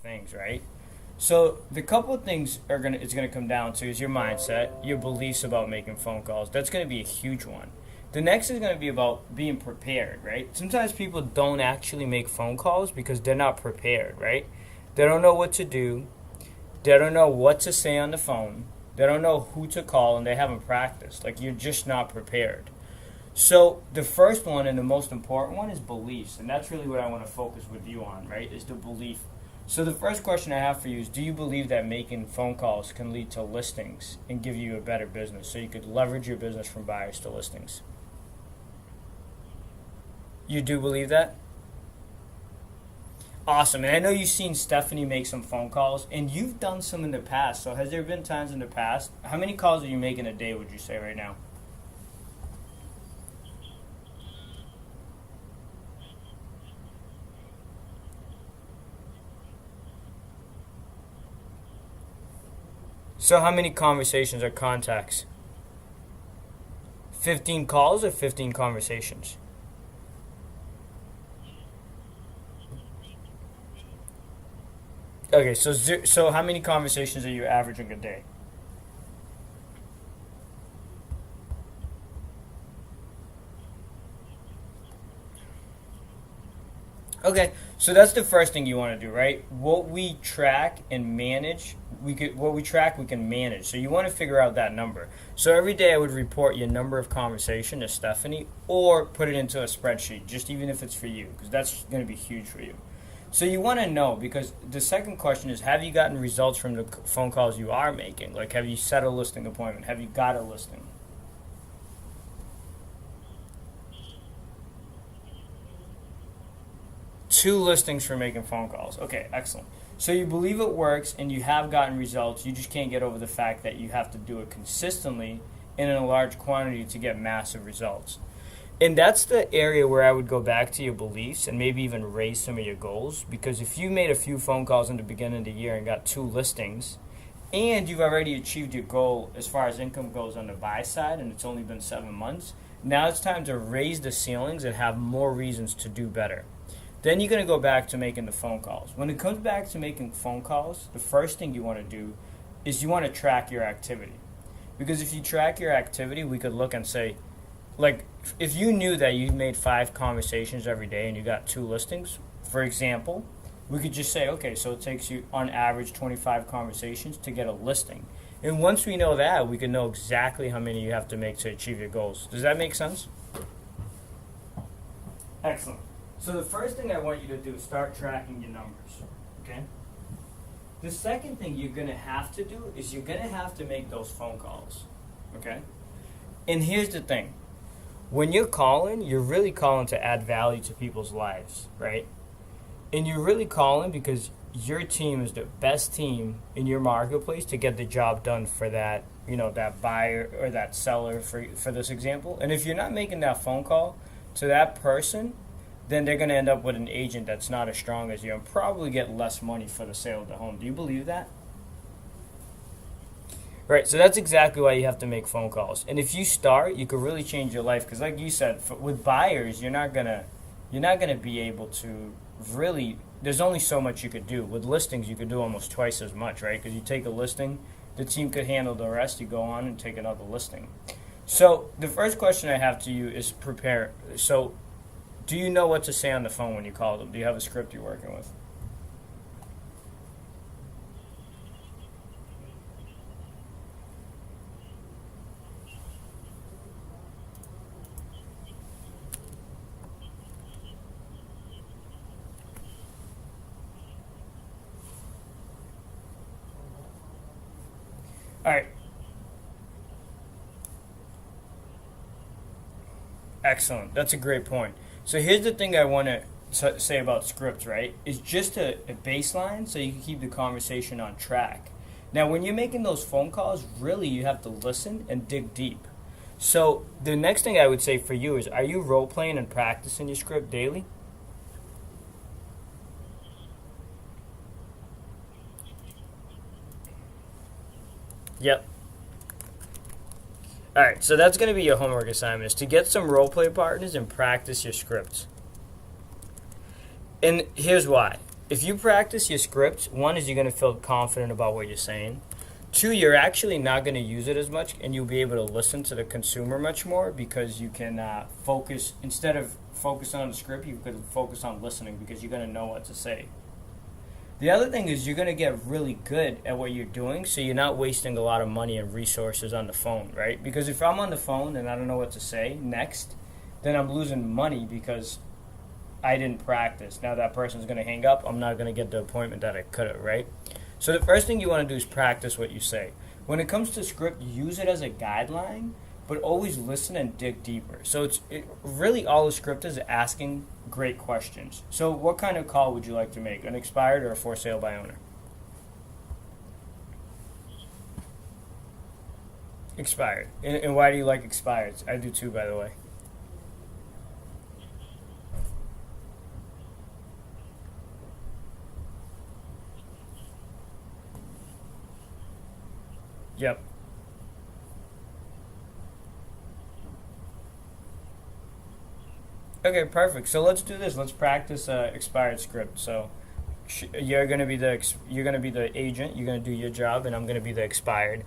things, right? So the couple of things it's gonna come down to is your mindset, your beliefs about making phone calls. That's gonna be a huge one. The next is gonna be about being prepared, right? Sometimes people don't actually make phone calls because they're not prepared, right? They don't know what to do. They don't know what to say on the phone. They don't know who to call, and they haven't practiced. Like, you're just not prepared. So the first one and the most important one is beliefs, and that's really what I want to focus with you on, right? Is the belief. So the first question I have for you is, do you believe that making phone calls can lead to listings and give you a better business, so you could leverage your business from buyers to listings? You do believe that? Awesome. And I know you've seen Stephanie make some phone calls, and you've done some in the past. So has there been times in the past? How many calls are you making a day, would you say, right now? So how many conversations or contacts? 15 calls or 15 conversations? Okay, so how many conversations are you averaging a day? Okay, so that's the first thing you want to do, right? What we track and manage, we can manage. So you want to figure out that number. So every day I would report your number of conversation to Stephanie, or put it into a spreadsheet, just even if it's for you, because that's going to be huge for you. So you want to know, because the second question is, have you gotten results from the phone calls you are making? Like, have you set a listing appointment? Have you got a listing? Two listings for making phone calls. Okay, excellent. So you believe it works and you have gotten results. You just can't get over the fact that you have to do it consistently and in a large quantity to get massive results. And that's the area where I would go back to your beliefs and maybe even raise some of your goals. Because if you made a few phone calls in the beginning of the year and got two listings, and you've already achieved your goal as far as income goes on the buy side, and it's only been 7 months, now it's time to raise the ceilings and have more reasons to do better. Then you're going to go back to making the phone calls. When it comes back to making phone calls, the first thing you want to do is you want to track your activity. Because if you track your activity, we could look and say, like, if you knew that you made 5 conversations every day and you got 2 listings, for example, we could just say, okay, so it takes you on average 25 conversations to get a listing. And once we know that, we can know exactly how many you have to make to achieve your goals. Does that make sense? Excellent. So the first thing I want you to do is start tracking your numbers, okay? The second thing you're going to have to do is you're going to have to make those phone calls, okay? And here's the thing. When you're calling, you're really calling to add value to people's lives, right? And you're really calling because your team is the best team in your marketplace to get the job done for that, that buyer or that seller, for this example. And if you're not making that phone call to that person, then they're going to end up with an agent that's not as strong as you and probably get less money for the sale of the home. Do you believe that? Right, so that's exactly why you have to make phone calls. And if you start, you could really change your life. Because like you said, with buyers, you're not gonna be able to really. There's only so much you could do. With listings, you could do almost twice as much, right? Because you take a listing, the team could handle the rest. You go on and take another listing. So the first question I have to you is prepare. So, do you know what to say on the phone when you call them? Do you have a script you're working with? All right. Excellent. That's a great point. So here's the thing I want to say about scripts, right? Is just a baseline so you can keep the conversation on track. Now, when you're making those phone calls, really you have to listen and dig deep. So the next thing I would say for you is, are you role playing and practicing your script daily? Yep. All right, so that's going to be your homework assignment, is to get some role play partners and practice your scripts. And here's why. if you practice your script, one is you're going to feel confident about what you're saying. Two, you're actually not going to use it as much, and you'll be able to listen to the consumer much more because you can focus, instead of focusing on the script, you could focus on listening because you're going to know what to say. The other thing is you're going to get really good at what you're doing, so you're not wasting a lot of money and resources on the phone, right? Because if I'm on the phone and I don't know what to say next, then I'm losing money because I didn't practice. Now that person's going to hang up, I'm not going to get the appointment that I could have, right? So the first thing you want to do is practice what you say. When it comes to script, use it as a guideline, but always listen and dig deeper. So really all the script is asking great questions. So what kind of call would you like to make? An expired or a for sale by owner? Expired. And why do you like expired? I do too, by the way. Yep. Okay, perfect. So let's do this. Let's practice expired script. So you're gonna be the agent. You're gonna do your job, and I'm gonna be the expired.